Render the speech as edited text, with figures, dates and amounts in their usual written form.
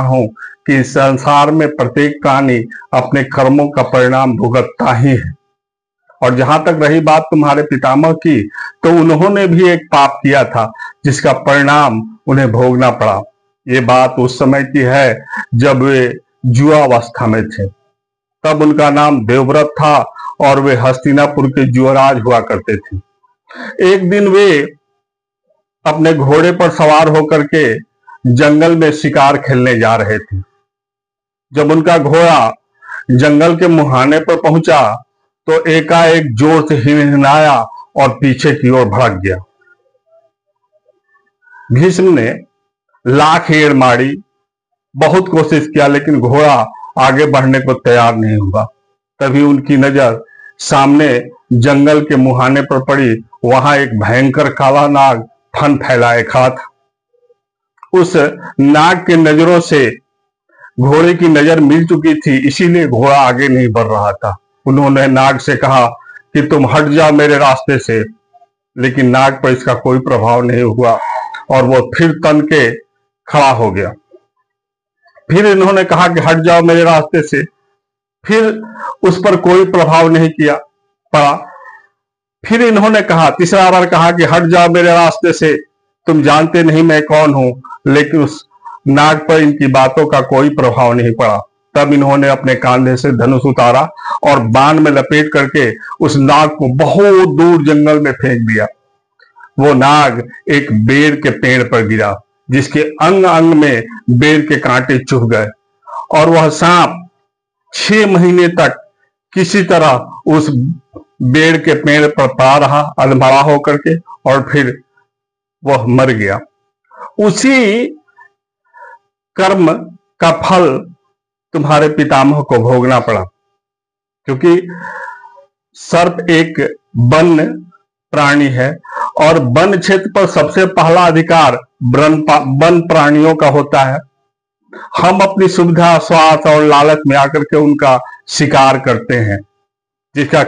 हूं कि इस संसार में प्रत्येक प्राणी अपने कर्मों का परिणाम भुगतता ही है। और जहां तक रही बात तुम्हारे पितामह की, तो उन्होंने भी एक पाप किया था जिसका परिणाम उन्हें भोगना पड़ा। ये बात उस समय की है जब वे युवावस्था में थे। तब उनका नाम देवव्रत था और वे हस्तिनापुर के युवराज हुआ करते थे। एक दिन वे अपने घोड़े पर सवार होकर के जंगल में शिकार खेलने जा रहे थे। जब उनका घोड़ा जंगल के मुहाने पर पहुंचा तो एकाएक जोर से हिनहिनाया और पीछे की ओर भड़क गया। भीष्म ने लाख एड़ मारी, बहुत कोशिश किया, लेकिन घोड़ा आगे बढ़ने को तैयार नहीं हुआ। तभी उनकी नजर सामने जंगल के मुहाने पर पड़ी। वहां एक भयंकर काला नाग फन फैलाए खड़ा था। उस नाग के नजरों से घोड़े की नजर मिल चुकी थी, इसीलिए घोड़ा आगे नहीं बढ़ रहा था। उन्होंने नाग से कहा कि तुम हट जाओ मेरे रास्ते से, लेकिन नाग पर इसका कोई प्रभाव नहीं हुआ और वो फिर तन के खड़ा हो गया। फिर इन्होंने कहा कि हट जाओ मेरे रास्ते से, फिर उस पर कोई प्रभाव नहीं किया पड़ा। फिर इन्होंने कहा, तीसरा बार कहा कि हट जाओ मेरे रास्ते से, तुम जानते नहीं मैं कौन हूं, लेकिन उस नाग पर इनकी बातों का कोई प्रभाव नहीं पड़ा। तब इन्होंने अपने कांधे से धनुष उतारा और बाण में लपेट करके उस नाग को बहुत दूर जंगल में फेंक दिया। वो नाग एक बेर के पेड़ पर गिरा, जिसके अंग अंग में बेर के कांटे चुभ गए और वह सांप 6 महीने तक किसी तरह उस बेर के पेड़ पर पड़ा रहा, अधमरा होकर के, और फिर वह मर गया। उसी कर्म का फल तुम्हारे पितामह को भोगना पड़ा, क्योंकि सर्प एक वन्य प्राणी है और वन क्षेत्र पर सबसे पहला अधिकार वन प्राणियों का होता है। हम अपनी सुविधा, स्वार्थ और लालच में आकर के उनका शिकार करते हैं, जिसका